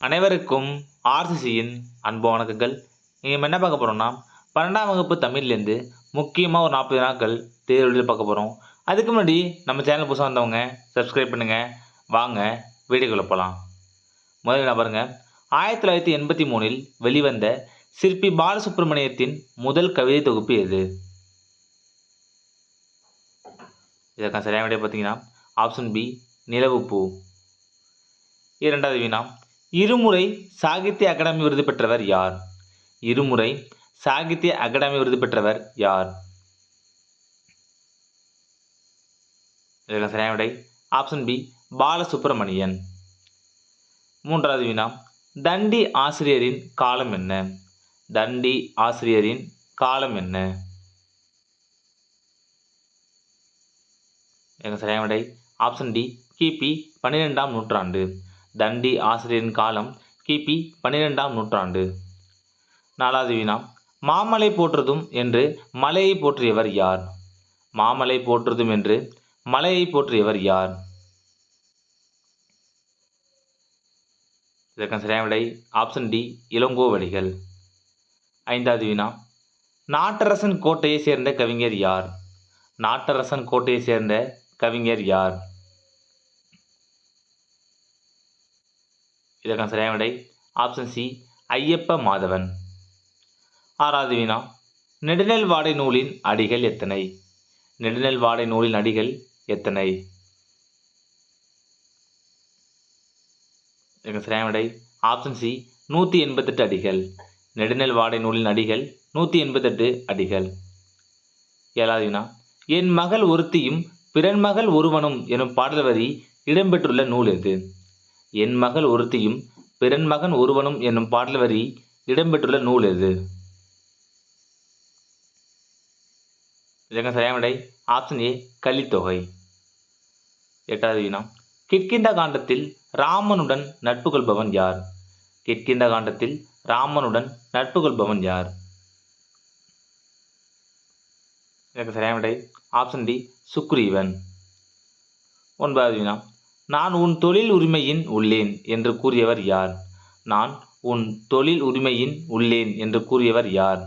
அனைவருக்கும் ஆர்சிசியின் அன்பு வணக்கங்கள். நீங்கள் என்ன பார்க்க போகிறோம்னா 12ஆம் வகுப்பு தமிழ்லேருந்து முக்கியமாக ஒரு 40 நாட்கள் தேர்வு பார்க்க போகிறோம். அதுக்கு முன்னாடி நம்ம சேனல் புதுசாக வந்தவங்க சப்ஸ்கிரைப் பண்ணுங்கள். வாங்க வீடியோக்குள்ளே போகலாம். முதல்ல நான் பாருங்கள், 1983 வெளிவந்த சிற்பி பாலசுப்ரமணியத்தின் முதல் கவிதை தொகுப்பு எது? இதற்கான சரியான விடை பார்த்தீங்கன்னா ஆப்ஷன் பி, நிலவுப்பூ. இரண்டாவது வினா, இருமுறை சாகித்ய அகாடமி விருது பெற்றவர் யார்? இருமுறை சாகித்ய அகாடமி விருது பெற்றவர் யார்? இதற்கு சரியான விடை ஆப்ஷன் பி, பாலசுப்ரமணியன். மூன்றாவது வினா, தண்டி ஆசிரியரின் காலம் என்ன? தண்டி ஆசிரியரின் காலம் என்ன? இதற்கு சரியான விடை ஆப்ஷன் டி, கிபி 12ஆம் நூற்றாண்டு. தண்டி ஆசிரியரின் காலம் கிபி 12ஆம் நூற்றாண்டு. நாலாவது வினா, மாமலை போற்றுதும் என்று மலையை போற்றியவர் யார்? மாமலை போற்றுதும் என்று மலையை போற்றியவர் யார்? இதற்கான சரியான விடை ஆப்ஷன் டி, இளங்கோவடிகள். ஐந்தாவது வினா, நாட்டரசன் கோட்டையை சேர்ந்த கவிஞர் யார்? நாட்டரசன் கோட்டையை சேர்ந்த கவிஞர் யார்? இதற்கான சரியான விடை ஆப்ஷன் சி, ஐயப்ப மாதவன். ஆறாவது வினா, நெடுநெல் வாடை நூலின் அடிகள் எத்தனை? நெடுநெல் வாடை நூலின் அடிகள் எத்தனை? இதற்கு சரியான விடை ஆப்ஷன் சி, 188 அடிகள். நெடுநெல் வாடை நூலின் அடிகள் 188 அடிகள். ஏழாவது வினா, என் மகள் ஒருத்தியும் பிறன் மகள் ஒருவனும் எனும் பாடல் வரி இடம்பெற்றுள்ள நூல் எது? என் மகள் ஒருத்தியும் பிறன் மகன் ஒருவனும் என்னும் பாடல் வரி இடம்பெற்றுள்ள நூல் எது? இதற்கு சரியான விடை ஆப்ஷன் ஏ, கலித்தொகை. எட்டாவது வினா, கிட்கிந்த காண்டத்தில் ராமனுடன் நட்பு கொள்பவன் யார்? கிட்கிந்த காண்டத்தில் ராமனுடன் நட்பு கொள்பவன் யார்? இதற்கு சரியான விடை ஆப்ஷன் டி, சுக்ரீவன். ஒன்பதாவது வினா, நான் உன் தொழில் உரிமையின் உள்ளேன் என்று கூறியவர் யார்? நான் உன் தொழில் உரிமையின் உள்ளேன் என்று கூறியவர் யார்?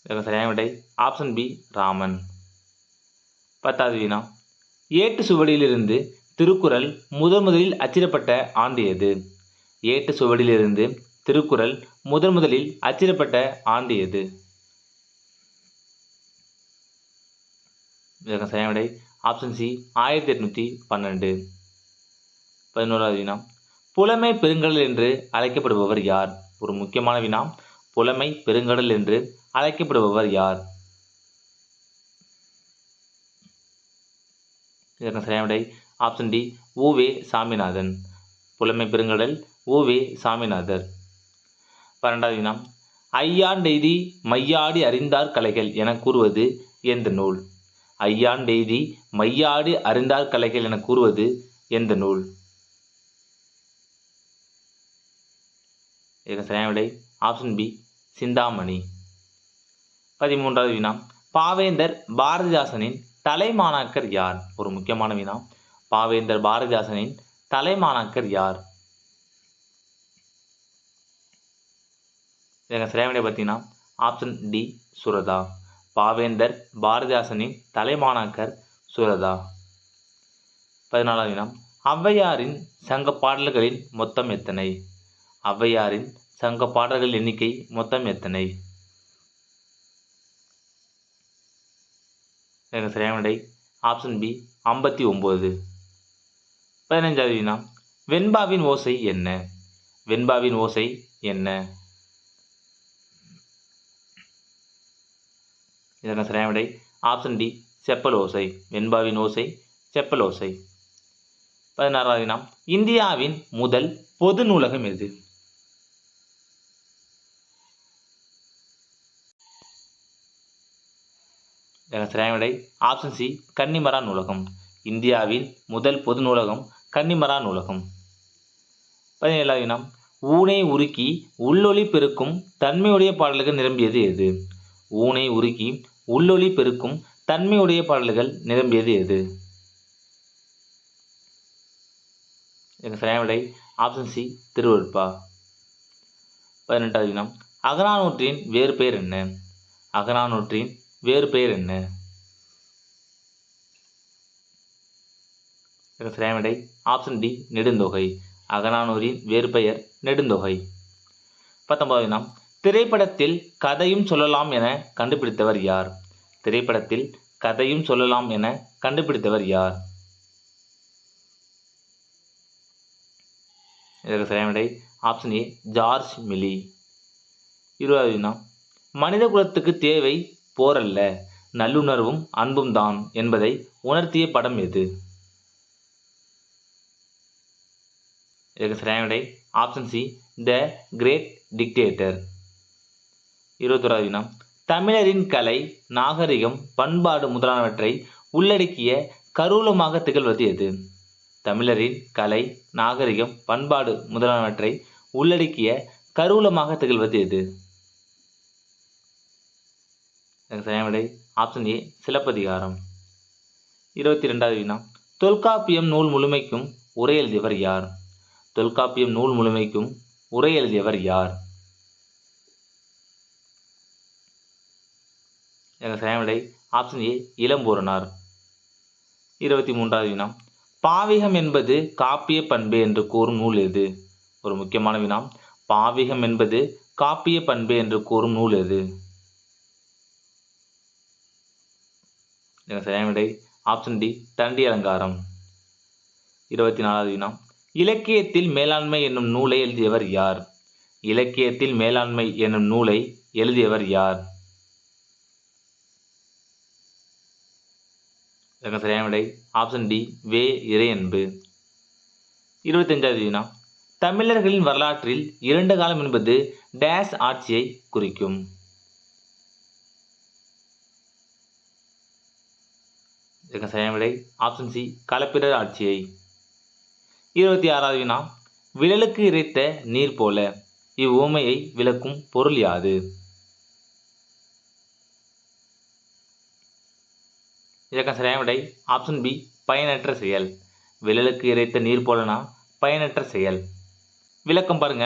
இதற்கு சரியான விடை ஆப்ஷன் பி, ராமன். பத்தாவது வினா, ஏட்டு சுவடியிலிருந்து திருக்குறள் முதலில் அச்சிடப்பட்ட ஆண்டு எது? ஏட்டு சுவடியிலிருந்து திருக்குறள் முதலில் அச்சிடப்பட்ட ஆண்டு எது? இதற்கு சரியான விடை ஆப்ஷன் சி, 1812. 11வது வினா, புலமை பெருங்கடல் என்று அழைக்கப்படுபவர் யார்? ஒரு முக்கியமான வினா, புலமை பெருங்கடல் என்று அழைக்கப்படுபவர் யார்? இதற்கு சரியான விடை ஆப்ஷன் டி, உ.வே. சாமிநாதன். புலமை பெருங்கடல் உ.வே. சாமிநாதர். 12வது வினா, ஐயாண்டெய்தி மையாடி அறிந்தார் கலைகள் என கூறுவது எந்த நூல்? ஐயாண்டெய்தி மையாடி அறிந்தார் கலைகள் என கூறுவது எந்த நூல்? இதற்கு சரியான விடை ஆப்ஷன் பி, சிந்தாமணி. 13வது வினா, பாவேந்தர் பாரதிதாசனின் தலைமாணாக்கர் யார்? ஒரு முக்கியமான வினா, பாவேந்தர் பாரதிதாசனின் தலைமாணாக்கர் யார்? இதற்கு சரியான விடை பார்த்தீங்கன்னா ஆப்ஷன் டி, சுரதா. பாவேந்தர் பாரதிதாசனின் தலைமாணாக்கர் சுரதா. 14வது வினா, ஔவையாரின் சங்க பாடல்களின் மொத்தம் எத்தனை? ஔவையாரின் சங்க பாடல்கள் எண்ணிக்கை மொத்தம் எத்தனை? இதற்கு சரியான விடை ஆப்ஷன் பி, 59. 15வது வினா, வெண்பாவின் ஓசை என்ன? வெண்பாவின் ஓசை என்ன? இதற்கு சரியான விடை ஆப்ஷன் டி, செப்பல் ஓசை. வெண்பாவின் ஓசை செப்பல் ஓசை. 16வது வினா, இந்தியாவின் முதல் பொது நூலகம் எது? இதற்கு சரியான விடை ஆப்ஷன் சி, கன்னிமரா நூலகம். இந்தியாவின் முதல் பொது நூலகம் கன்னிமரா நூலகம். 17வது வினா, ஊனை உருக்கி உள்ளொளி பெருக்கும் தன்மையுடைய பாடல்கள் நிரம்பியது எது? ஊனை உருக்கி உள்ளொளி பெருக்கும் தன்மையுடைய பாடல்கள் நிரம்பியது எது? இதற்கு சரியான விடை ஆப்ஷன் சி திருவருட்பா. 18வது வினா அகநானூற்றின் வேறு பெயர் என்ன? அகநானூற்றின் வேறு பெயர் என்ன? இதற்கு சரியான விடை ஆப்ஷன் டி நெடுந்தொகை. அகநானூரின் வேறு பெயர் நெடுந்தொகை. 19வது வினா திரைப்படத்தில் கதையும் சொல்லலாம் என கண்டுபிடித்தவர் யார்? திரைப்படத்தில் கதையும் சொல்லலாம் என கண்டுபிடித்தவர் யார்? இதற்கு சரியான விடை ஆப்ஷன் ஏ ஜார்ஜ் மிலி. 20வது வினா மனித குலத்துக்கு தேவை போரல்ல நல்லுணர்வும் அன்பும் தான் என்பதை உணர்த்திய படம் எது? இதற்கு சரியான விடை option C the great dictator. 21வது வினா தமிழரின் கலை நாகரிகம் பண்பாடு முதலானவற்றை உள்ளடக்கிய கருவூலமாக திகழ்வது எது? தமிழரின் கலை நாகரிகம் பண்பாடு முதலானவற்றை உள்ளடக்கிய கருவூலமாக திகழ்வது எது? சரியான விடை ஆப்ஷன் ஏ சிலப்பதிகாரம். 22வது வினா தொல்காப்பியம் நூல் முழுமைக்கும் உரை எழுதியவர் யார்? தொல்காப்பியம் நூல் முழுமைக்கும் உரை எழுதியவர் யார்? சரியான விடை ஆப்ஷன் ஏ இளம்பூரணார். 23வது வினா பாவிகம் என்பது காப்பிய பண்பு என்று கூறும் நூல் எது? ஒரு முக்கியமான வினா. பாவிகம் என்பது காப்பிய பண்பு என்று கூறும் நூல் எது? சரியான விடை ஆப்ஷன் டி தண்டி அலங்காரம். 24வது வினா இலக்கியத்தில் மேலாண்மை என்னும் நூலை எழுதியவர் யார்? இலக்கியத்தில் மேலாண்மை என்னும் நூலை எழுதியவர் யார்? சரியான விடை ஆப்ஷன் டி வே இறையன்பு. 25வது வினா தமிழர்களின் வரலாற்றில் இரண்டு காலம் என்பது டேஸ் ஆட்சியை குறிக்கும்? சரியான விடை ஆப்ஷன் சி களப்பிரர் ஆட்சியை. 26வது வினா விழலுக்கு இறைத்த நீர் போல இவ்வுவமையை விளக்கும் பொருள் யாது? இதற்கு சரியான விடை ஆப்ஷன் பி பயனற்ற செயல். விழலுக்கு இறைத்த நீர் போலனா பயனற்ற செயல். விளக்கம் பாருங்க.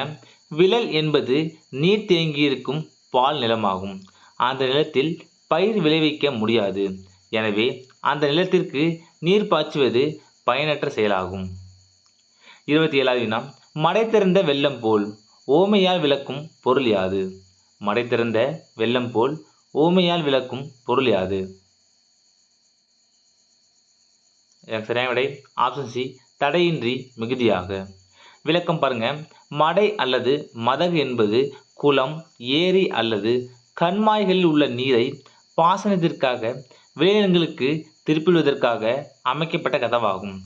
விழல் என்பது நீர் தேங்கியிருக்கும் பால் நிலமாகும். அந்த நிலத்தில் பயிர் விளைவிக்க முடியாது. எனவே அந்த நிலத்திற்கு நீர் பாய்ச்சுவது பயனற்ற செயலாகும். 27வது வினா மடை திறந்த வெள்ளம் போல் ஓமையால் விளக்கும் பொருள் யாது? மடை திறந்த வெள்ளம் போல் ஓமையால் விளக்கும் பொருள் யாது? சரியான விடை ஆப்ஷன் சி தடையின்றி மிகுதியாக. விளக்கம் பாருங்க. மடை அல்லது மதகு என்பது குளம் ஏரி அல்லது கண்மாய்களில் உள்ள நீரை பாசனத்திற்காக விளைநிலங்களுக்கு திருப்பிடுவதற்காக அமைக்கப்பட்ட கதவாகும்.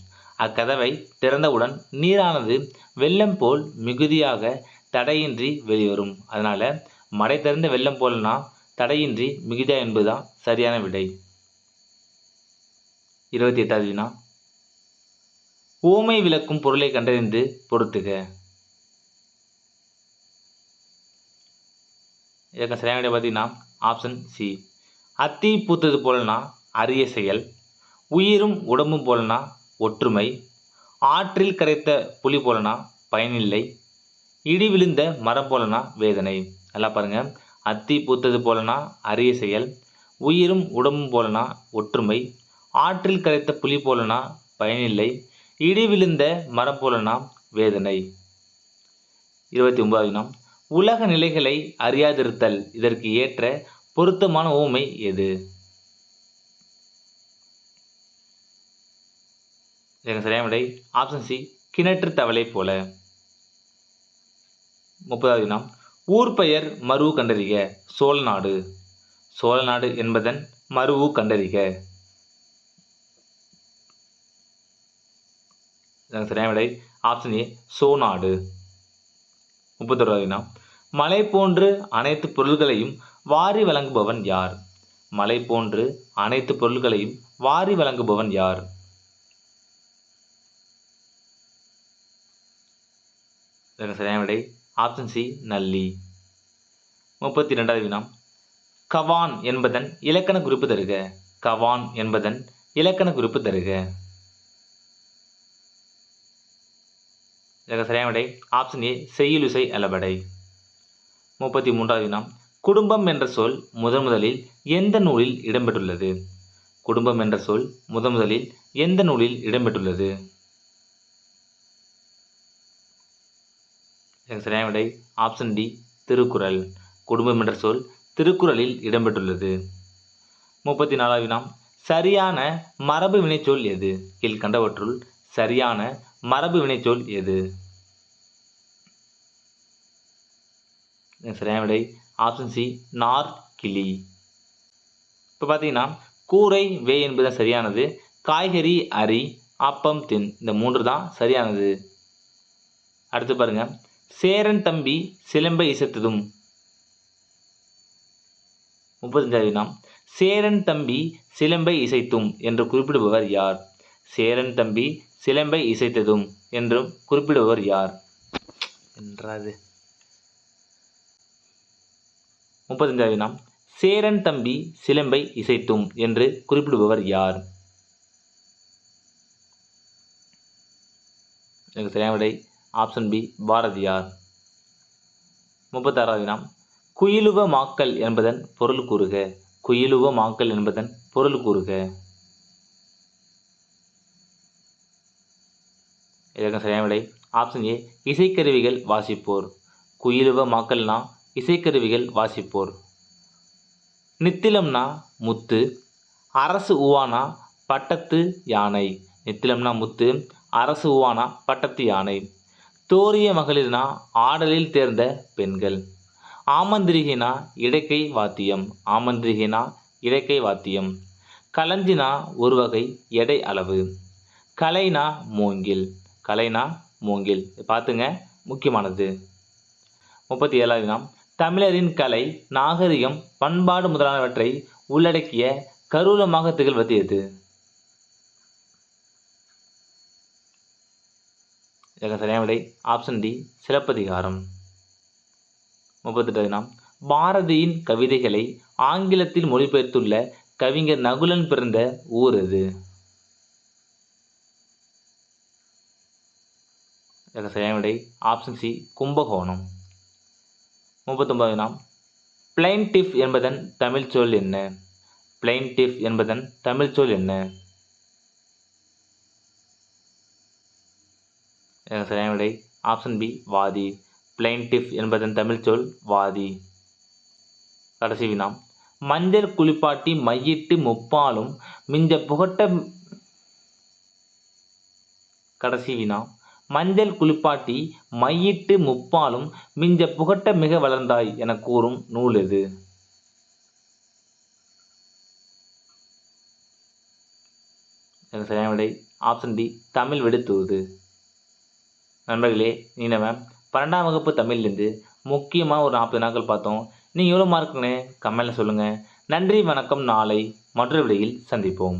அக்கதவை திறந்தவுடன் நீரானது வெள்ளம் போல் மிகுதியாக தடையின்றி வெளிவரும். அதனால மடை திறந்த வெள்ளம் போலனா தடையின்றி மிகுதியா என்பதுதான் சரியான விடை. 28வது வினா ஓமை விளக்கும் பொருளை கண்டறிந்து பொருத்துக. இதற்கு சரியான விடை பார்த்தீங்கன்னா ஆப்ஷன் சி அத்தி பூத்தது போலனா அரிய செயல், உயிரும் உடம்பும் போலனா ஒற்றுமை, ஆற்றில் கரைத்த புலி போலனா பயனில்லை, இடி விழுந்த மரம் போலனா வேதனை. நல்லா பாருங்க. அத்தி பூத்தது போலனா அரிய செயல், உயிரும் உடம்பும் போலனா ஒற்றுமை, ஆற்றில் கரைத்த புலி போலனா பயனில்லை, இடி விழுந்த மரம் போலனா வேதனை. 29வது வினா உலக நிலைகளை அறியாதிருத்தல் இதற்கு ஏற்ற பொருத்தமான ஓமை எது? இதற்கு சரியான விடை ஆப்ஷன் சி கிணற்று தவளை போல. 30வது வினா ஊர் பெயர் மருவு கண்டறிக. சோழநாடு. சோழநாடு என்பதன் மருவு கண்டறிக. இதற்கு சரியான விடை ஆப்ஷன் ஏ சோநாடு. 31வது வினா மலை போன்று அனைத்து பொருள்களையும் வாரி வழங்குபவன் யார்? மலை போன்று அனைத்து பொருள்களையும் வாரி வழங்குபவன் யார்? இதற்கு சரியான விடை ஆப்ஷன் சி நல்லி. 32வது வினா கவான் என்பதன் இலக்கண குறிப்பு தருக. கவான் என்பதன் இலக்கண குறிப்பு தருக. இதற்கு சரியான விடை ஆப்ஷன் ஏ செய்யுளிசை அளபடை. 33வது வினா குடும்பம் என்ற சொல் முதலில் எந்த நூலில் இடம்பெற்றுள்ளது? குடும்பம் என்ற சொல் முதலில் எந்த நூலில் இடம்பெற்றுள்ளது? இதற்கு சரியான விடை ஆப்ஷன் டி திருக்குறள். குடும்பம் என்ற சொல் திருக்குறளில் இடம்பெற்றுள்ளது. 34வது வினா சரியான மரபு வினைச்சொல் எது? கீழ்கண்டவற்றுள் சரியான மரபு வினைச்சொல் எது? சரியான விடை ஆப்ஷன் சி நார் கிளி. இப்போ பார்த்தீங்கன்னா கூரை வே என்பது சரியானது. காய்கறி அரி அப்பம் தின் இந்த 3 தான் சரியானது. அடுத்து பாருங்க சேரன் தம்பி சிலம்பை இசைத்ததும். 35வது வினா சேரன் தம்பி சிலம்பை இசைத்தும் என்று குறிப்பிடுபவர் யார்? சேரன் தம்பி சிலம்பை இசைத்ததும் என்றும் குறிப்பிடுபவர் யார் என்றாது? 35வது வினா சேரன் தம்பி சிலம்பை இசைத்தும் என்று குறிப்பிடுபவர் யார்? எனக்கு சரியான விடை ஆப்ஷன் பி பாரதியார். 36வது வினா குயிலுவ மாக்கல் என்பதன் பொருள் கூறுக. குயிலுவ மாக்கல் என்பதன் பொருள் கூறுக. இதற்கு சரியான விடை ஆப்ஷன் ஏ இசைக்கருவிகள் வாசிப்போர். குயிலுவ மாக்கல்னா இசைக்கருவிகள் வாசிப்போர். நித்திலம்னா முத்து அரசு உவானா பட்டத்து யானை. நித்திலம்னா முத்து அரசு உவானா பட்டத்து யானை. தோரிய மகளிர்னா ஆடலில் தேர்ந்த பெண்கள். ஆமந்திரிகினா இடக்கை வாத்தியம். ஆமந்திரிகினா இடக்கை வாத்தியம். களஞ்சினா ஒரு வகை எடை அளவு. கலைனா மூங்கில். கலைனா மூங்கில் பார்த்துங்க முக்கியமானது. 37வது வினா தமிழரின் கலை நாகரிகம் பண்பாடு முதலானவற்றை உள்ளடக்கிய கருவூலமாக திகழ்வது எது? இதற்கு சரியான விடை ஆப்ஷன் டி சிலப்பதிகாரம். 38வது வினா பாரதியின் கவிதைகளை ஆங்கிலத்தில் மொழிபெயர்த்துள்ள கவிஞர் நகுலன் பிறந்த ஊர் எது? இதற்கு சரியான விடை ஆப்ஷன் சி கும்பகோணம். 39வது வினா பிளைன்டிஃப் என்பதன் தமிழ் சொல் என்ன? பிளைன்டிஃப் என்பதன் தமிழ் சொல் என்ன? இதற்கு சரியான விடை ஆப்ஷன் பி வாதி. பிளைன்டிஃப் என்பதன் தமிழ் சொல் வாதி. கடைசி வினா மஞ்சள் குளிப்பாட்டி மையிட்டு முப்பாலும் மிஞ்ச புகட்ட. கடைசி வினா மஞ்சள் குளிப்பாட்டி மையிட்டு முப்பாலும் மிஞ்ச புகட்ட மிக வளர்ந்தாய் என கூறும் நூல் எது? எனக்கு சரியான விடை ஆப்ஷன் டி தமிழ் விடுத்தூது. நண்பர்களே நீ நம்ம 12ஆம் வகுப்பு தமிழ்லேருந்து முக்கியமாக ஒரு 40 நாட்கள் பார்த்தோம். நீங்கள் எவ்வளோ மார்க்குன்னு கமெண்ட்டில் சொல்லுங்கள். நன்றி வணக்கம். நாளை மற்றொரு விடையில் சந்திப்போம்.